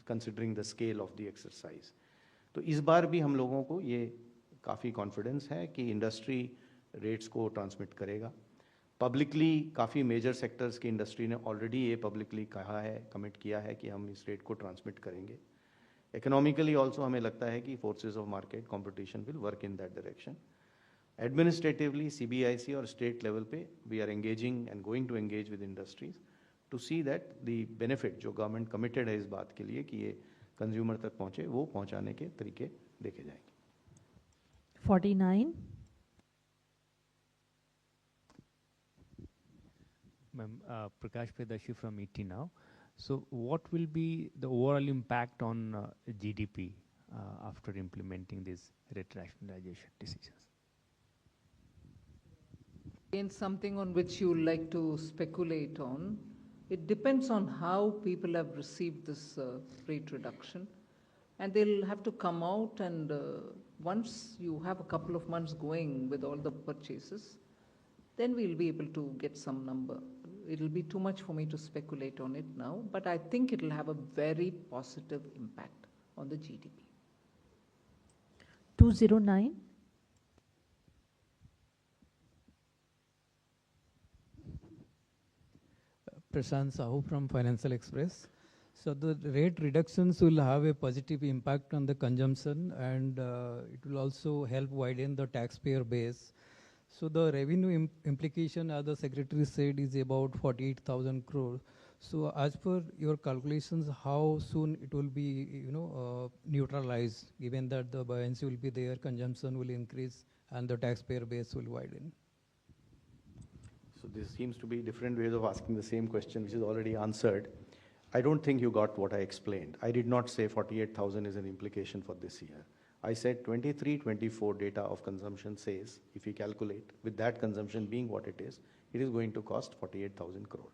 considering the scale of the exercise. तो इस बार भी हम लोगों को ये काफ़ी कॉन्फिडेंस है कि इंडस्ट्री रेट्स को ट्रांसमिट करेगा. पब्लिकली काफ़ी मेजर सेक्टर्स की इंडस्ट्री ने ऑलरेडी ये पब्लिकली कहा है, कमिट किया है कि हम इस रेट को ट्रांसमिट करेंगे. इकोनॉमिकली ऑल्सो हमें लगता है कि forces of market competition will work in that direction. Administratively CBIC और स्टेट लेवल पे we are engaging and going to engage with industries to see that the benefit जो government committed है इस बात के लिए कि ये कंज्यूमर तक पहुंचे, वो पहुंचाने के तरीके देखे जाएंगे. 49. Ma'am, Prakash Predashi from ET Now. So what will be the overall impact on GDP after implementing these rate rationalization decisions? Again, something on which you like to speculate on. It depends on how people have received this rate reduction, and they'll have to come out, and once you have a couple of months going with all the purchases, then we'll be able to get some number. It'll be too much for me to speculate on it now, but I think it'll have a very positive impact on the GDP. 209. Prashant Sahu from Financial Express. So the rate reductions will have a positive impact on the consumption, and it will also help widen the taxpayer base. So the revenue implication, as the secretary said, is about 48,000 crore. So as per your calculations, how soon it will be, neutralized, given that the buoyancy will be there, consumption will increase, and the taxpayer base will widen? So this seems to be different ways of asking the same question, which is already answered. I don't think you got what I explained. I did not say 48,000 is an implication for this year. I said 23-24 data of consumption says, if you calculate, with that consumption being what it is going to cost 48,000 crore.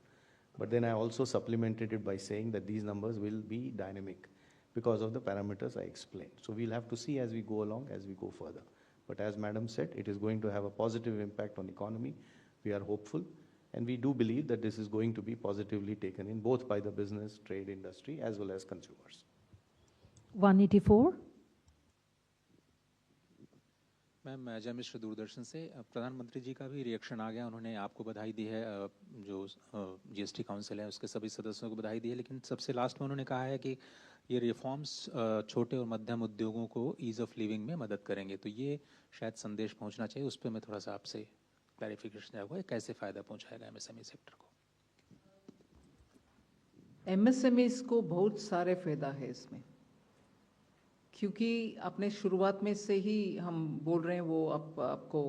But then I also supplemented it by saying that these numbers will be dynamic because of the parameters I explained. So we'll have to see as we go along, as we go further. But as Madam said, it is going to have a positive impact on economy. We are hopeful, and we do believe that this is going to be positively taken in both by the business, trade, industry, as well as consumers. 184. Ma'am जय मिश्र दूरदर्शन से प्रधानमंत्री जी का भी reaction आ गया, उन्होंने आपको बधाई दी है, जो जीएसटी काउंसिल है उसके सभी सदस्यों को बधाई दी है, लेकिन सबसे लास्ट में उन्होंने कहा है कि ये रिफॉर्म्स छोटे और मध्यम उद्योगों को ईज ऑफ लिविंग में मदद करेंगे, तो ये शायद संदेश पहुंचना चाहिए, उस पर मैं थोड़ा सा आपसे क्लैरिफिकेशन चाहूँगा, कैसे फ़ायदा पहुंचाएगा एमएसएमई सेक्टर को? एमएसएमईज को बहुत सारे फायदा है इसमें, क्योंकि आपने शुरुआत में से ही हम बोल रहे हैं, वो आपको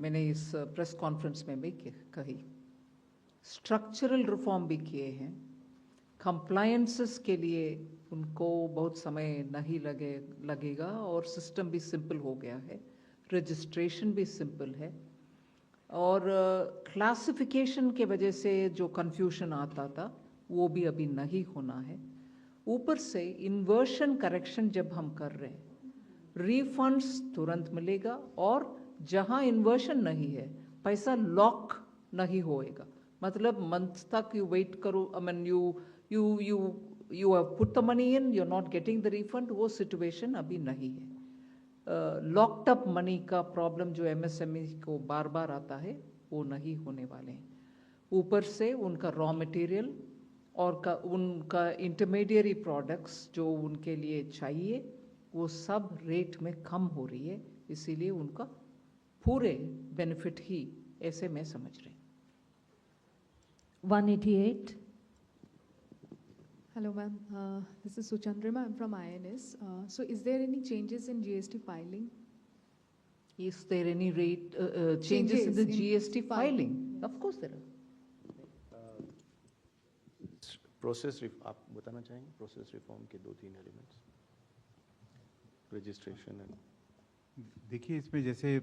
मैंने इस प्रेस कॉन्फ्रेंस में भी कही, स्ट्रक्चरल रिफॉर्म भी किए हैं, कंप्लायंसेस के लिए उनको बहुत समय नहीं लगेगा और सिस्टम भी सिंपल हो गया है, रजिस्ट्रेशन भी सिंपल है, और क्लासिफिकेशन के वजह से जो कंफ्यूजन आता था वो भी अभी नहीं होना है। ऊपर से इन्वर्शन करेक्शन जब हम कर रहे हैं, रिफंड्स तुरंत मिलेगा, और जहां इन्वर्शन नहीं है पैसा लॉक नहीं होएगा, मतलब मंथ तक यू वेट करो, I mean you have put the money in, you are not getting the refund, वो सिचुएशन अभी नहीं है। लॉक्ड अप मनी का प्रॉब्लम जो एमएसएमई को बार बार आता है वो नहीं होने वाले हैं। ऊपर से उनका रॉ मटेरियल और उनका इंटरमीडिएरी प्रोडक्ट्स जो उनके लिए चाहिए वो सब रेट में कम हो रही है, इसीलिए उनका पूरे बेनिफिट ही ऐसे मैं समझ रही हूँ। 188. Hello ma'am, this is Suchandrima, I'm from INS. So is there any changes in GST filing? Is there any rate changes in the GST filing? Of course there are. Process आप बताना चाहेंगे? Process reform के 2-3 elements, registration and देखिए इसमें जैसे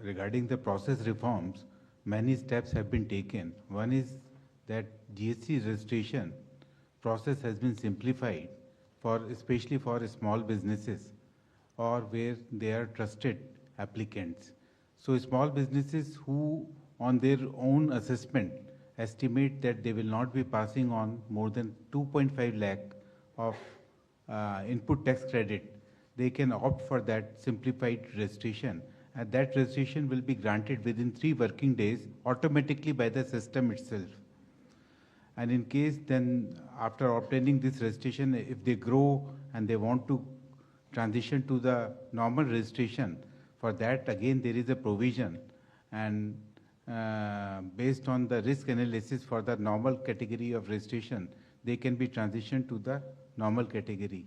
regarding the process reforms, many steps have been taken. One is that GST registration process has been simplified for especially for small businesses or where they are trusted applicants. So small businesses who on their own assessment estimate that they will not be passing on more than 2.5 lakh of input tax credit, they can opt for that simplified registration, and that registration will be granted within 3 working days automatically by the system itself. And in case then after obtaining this registration, if they grow and they want to transition to the normal registration, for that again there is a provision, and based on the risk analysis for the normal category of registration, they can be transitioned to the normal category.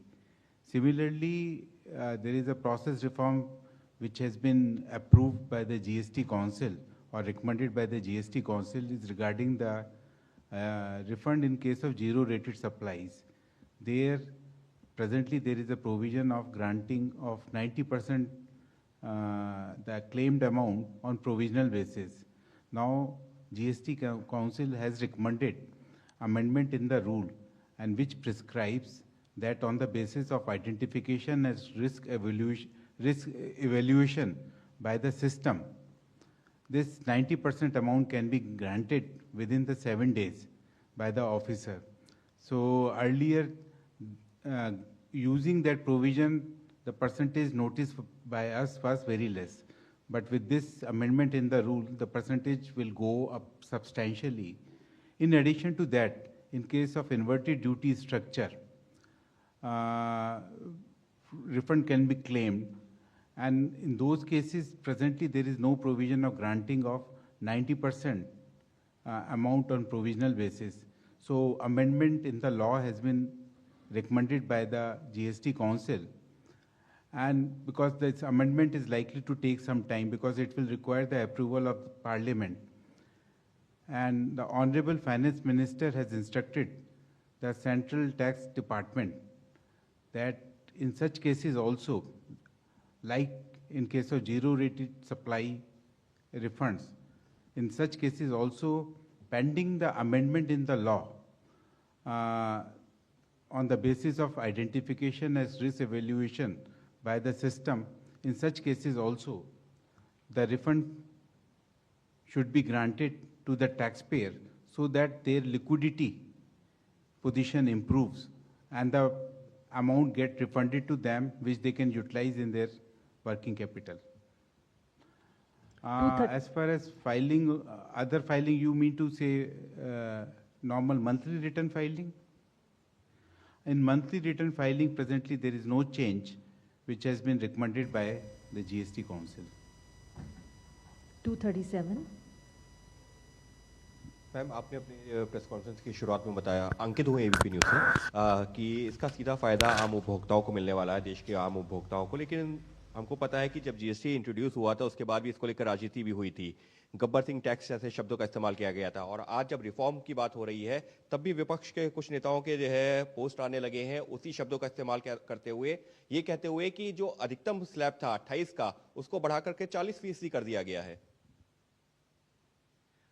Similarly, there is a process reform which has been approved by the GST Council or recommended by the GST Council, is regarding the refund in case of zero-rated supplies. There, presently there is a provision of granting of 90% the claimed amount on provisional basis. Now, GST Council has recommended amendment in the rule, and which prescribes that on the basis of identification as risk evaluation by the system, this 90% amount can be granted within the 7 days by the officer. So earlier, using that provision, the percentage noticed by us was very less. But with this amendment in the rule, the percentage will go up substantially. In addition to that, in case of inverted duty structure, refund can be claimed, and in those cases, presently there is no provision of granting of 90% amount on provisional basis. So amendment in the law has been recommended by the GST Council, and because this amendment is likely to take some time because it will require the approval of the Parliament. And the Honorable Finance Minister has instructed the Central Tax Department that in such cases also, like in case of zero-rated supply refunds, in such cases also, pending the amendment in the law, on the basis of identification as risk evaluation by the system, in such cases also, the refund should be granted to the taxpayer so that their liquidity position improves and the amount get refunded to them which they can utilize in their working capital. As far as filing, other filing, you mean to say normal monthly return filing? In monthly return filing, presently there is no change which has been recommended by the GST Council. 237. Ma'am, आपने अपनी press conference की शुरुआत में बताया, अंकित हुए ABP news से, कि इसका सीधा फायदा आम उपभोक्ताओं को मिलने वाला है, देश के आम उपभोक्ताओं को। लेकिन हमको पता है कि जब जीएसटी इंट्रोड्यूस हुआ था उसके बाद भी इसको लेकर राजनीति भी हुई थी, गब्बर सिंह टैक्स जैसे शब्दों का इस्तेमाल किया गया था, और आज जब रिफॉर्म की बात हो रही है तब भी विपक्ष के कुछ नेताओं के जो है पोस्ट आने लगे हैं उसी शब्दों का इस्तेमाल करते हुए, ये कहते हुए कि जो अधिकतम स्लैब था 28 का उसको बढ़ा करके 40% कर दिया गया है।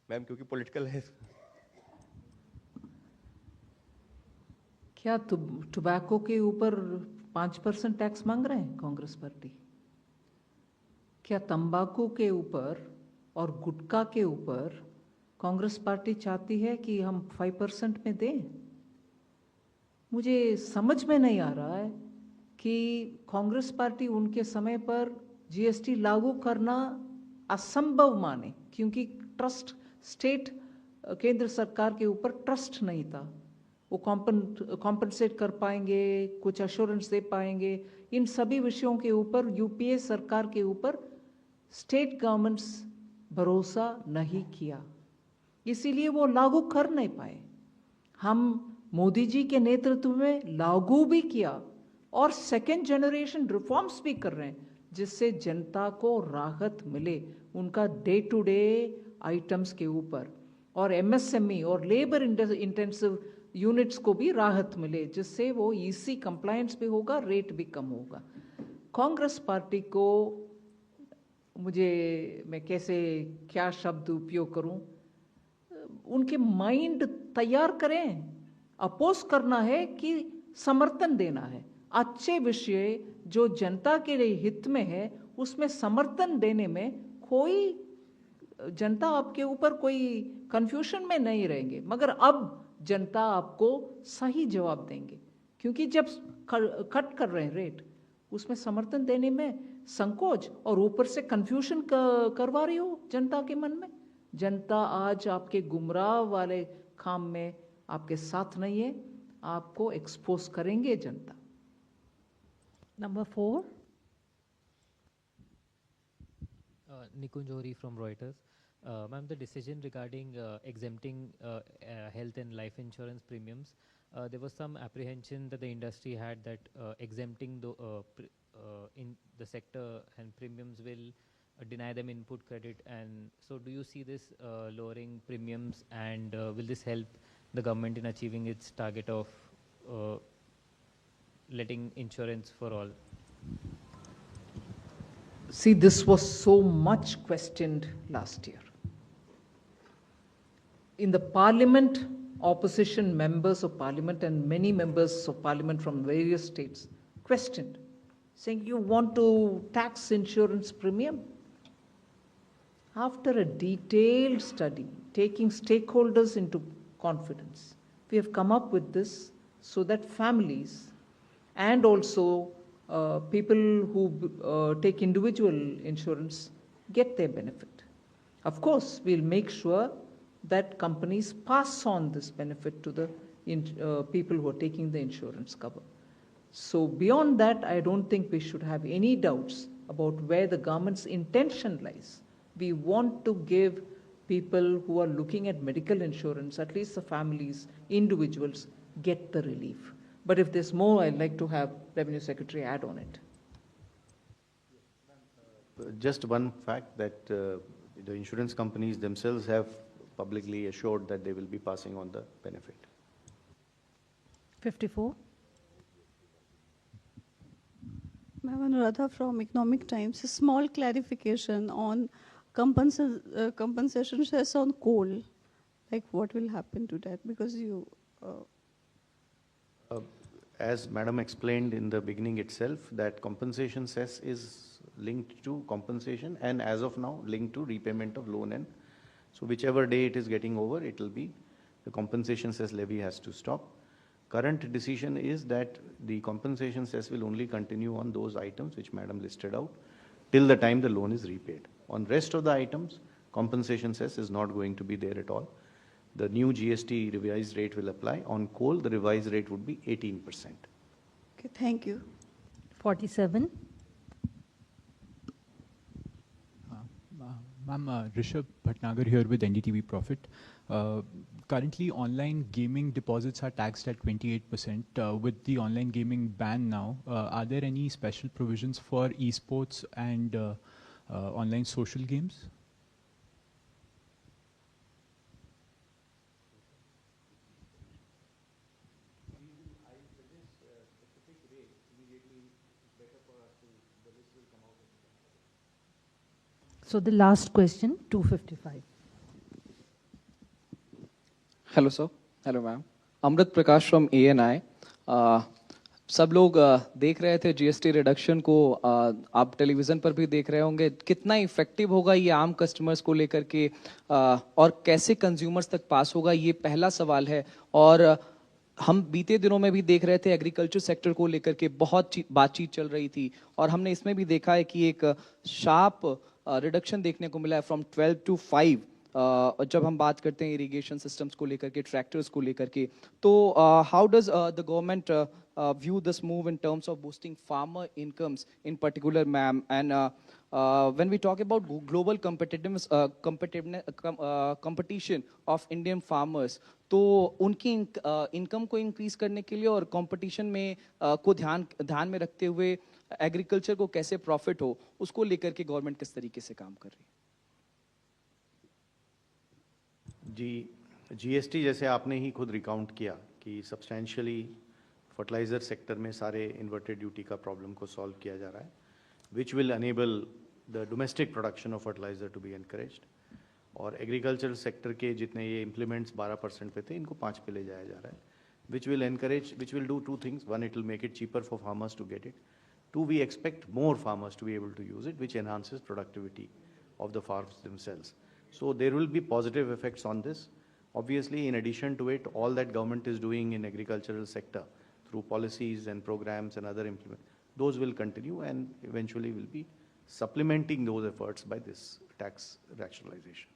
मैम, क्योंकि पॉलिटिकल है। क्या टोबैको के ऊपर 5% टैक्स मांग रहे हैं कांग्रेस पार्टी? क्या तंबाकू के ऊपर और गुटखा के ऊपर कांग्रेस पार्टी चाहती है कि हम 5% में दें? मुझे समझ में नहीं आ रहा है कि कांग्रेस पार्टी उनके समय पर जीएसटी लागू करना असंभव माने, क्योंकि ट्रस्ट स्टेट केंद्र सरकार के ऊपर ट्रस्ट नहीं था। वो कॉम्पनसेट कर पाएंगे, कुछ अश्योरेंस दे पाएंगे, इन सभी विषयों के ऊपर यूपीए सरकार के ऊपर स्टेट गवर्नमेंट्स भरोसा नहीं किया, इसीलिए वो लागू कर नहीं पाए। हम मोदी जी के नेतृत्व में लागू भी किया और सेकेंड जनरेशन रिफॉर्म्स भी कर रहे हैं, जिससे जनता को राहत मिले उनका डे टू डे आइटम्स के ऊपर, और एमएसएमई और लेबर इंटेंसिव यूनिट्स को भी राहत मिले, जिससे वो ईसी कंप्लायंस भी होगा, रेट भी कम होगा। कांग्रेस पार्टी को मैं कैसे क्या शब्द उपयोग करूं, उनके माइंड तैयार करें। अपोज करना है कि समर्थन देना है, अच्छे विषय जो जनता के लिए हित में है उसमें समर्थन देने में कोई जनता आपके ऊपर कोई कंफ्यूजन में नहीं रहेंगे। मगर अब जनता आपको सही जवाब देंगे, क्योंकि जब कट कर रहे हैं रेट उसमें समर्थन देने में संकोच और ऊपर से कंफ्यूजन करवा रही हो जनता के मन में। जनता आज आपके गुमराह वाले काम में आपके साथ नहीं है, आपको एक्सपोज करेंगे जनता। Number 4. Nikunj Ohri from Reuters. Ma'am, the decision regarding exempting health and life insurance premiums, there was some apprehension that the industry had that exempting in the sector and premiums will deny them input credit, and so do you see this lowering premiums, and will this help the government in achieving its target of letting insurance for all? See, this was so much questioned last year. In the parliament, opposition members of parliament and many members of parliament from various states questioned, saying, you want to tax insurance premium? After a detailed study, taking stakeholders into confidence, we have come up with this so that families and also people who take individual insurance get their benefit. Of course, we'll make sure that companies pass on this benefit to the people who are taking the insurance cover. So beyond that, I don't think we should have any doubts about where the government's intention lies. We want to give people who are looking at medical insurance, at least the families, individuals, get the relief. But if there's more, I'd like to have Revenue Secretary add on it. Just one fact that the insurance companies themselves have publicly assured that they will be passing on the benefit. 54. Ma'am, Anuradha from Economic Times. A small clarification on compensation cess on coal. Like what will happen to that? Because you... As Madam explained in the beginning itself, that compensation cess is linked to compensation and as of now linked to repayment of loan, and so whichever day it is getting over, it will be the compensation cess levy has to stop. Current decision is that the compensation cess will only continue on those items which Madam listed out till the time the loan is repaid. On rest of the items, compensation cess is not going to be there at all. The new GST revised rate will apply. On coal, the revised rate would be 18%. Okay, thank you. 47. Ma'am, Rishabh Bhatnagar here with NDTV Profit. Currently, online gaming deposits are taxed at 28%. With the online gaming ban now, are there any special provisions for esports and online social games? So the last question, 255. Hello sir, hello ma'am. Amrit Prakash from ANI. सब लोग देख रहे थे GST reduction को, आप television पर भी देख रहे होंगे. कितना इफेक्टिव होगा ये आम कस्टमर्स को लेकर के और कैसे कंज्यूमर्स तक पास होगा, ये पहला सवाल है. और हम बीते दिनों में भी देख रहे थे एग्रीकल्चर सेक्टर को लेकर के बहुत बातचीत चल रही थी और हमने इसमें भी देखा है कि एक शार्प रिडक्शन देखने को मिला है फ्रॉम 12 to 5. जब हम बात करते हैं इरिगेशन सिस्टम्स को लेकर के, ट्रैक्टर्स को लेकर के, तो how does the government view this move in terms of boosting farmer incomes in particular, ma'am? And when we talk about global competition of Indian farmers, तो उनकी इनकम को इंक्रीज करने के लिए और कंपटीशन में को ध्यान में रखते हुए एग्रीकल्चर को कैसे प्रॉफिट हो, उसको लेकर के गवर्नमेंट किस तरीके से काम कर रही है? जी, जीएसटी जैसे आपने ही खुद रिकाउंट किया कि सब्सटेंशियली फर्टिलाइजर सेक्टर में सारे इन्वर्टेड ड्यूटी का प्रॉब्लम को सॉल्व किया जा रहा है, which will enable the domestic production of fertiliser to be encouraged. और एग्रीकल्चर सेक्टर के जितने ये इम्प्लीमेंट्स 12% पे थे, इनको 5 पे ले जाया जा रहा है, which will do 2 things. 1, it will make it cheaper for farmers to get it. 2, we expect more farmers to be able to use it, which enhances productivity of the farms themselves. So there will be positive effects on this. Obviously, in addition to it, all that government is doing in agricultural sector through policies and programs and other implement, those will continue and eventually will be supplementing those efforts by this tax rationalization.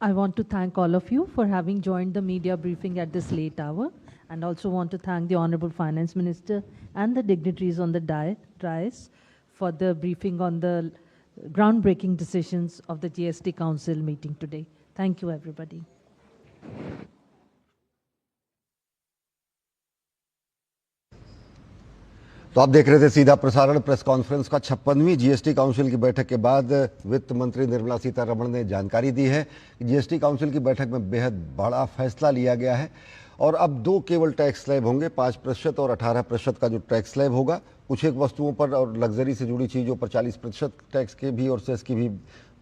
I want to thank all of you for having joined the media briefing at this late hour, and also want to thank the Honorable Finance Minister and the dignitaries on the dais for the briefing on the groundbreaking decisions of the GST Council meeting today. Thank you, everybody. तो आप देख रहे थे सीधा प्रसारण press conference का 56वीं GST council की बैठक के बाद वित्त मंत्री निर्मला सीतारमण ने जानकारी दी है कि जीएसटी काउंसिल की बैठक में बेहद बड़ा फैसला लिया गया है और अब 2 केवल टैक्स स्लैब होंगे, 5% और 18% का जो टैक्स स्लैब होगा. कुछ एक वस्तुओं पर और लग्जरी से जुड़ी चीज़ों पर 40% टैक्स के भी और सेस की भी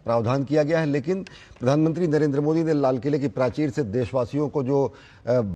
प्रावधान किया गया है. लेकिन प्रधानमंत्री नरेंद्र मोदी ने लाल किले की प्राचीर से देशवासियों को जो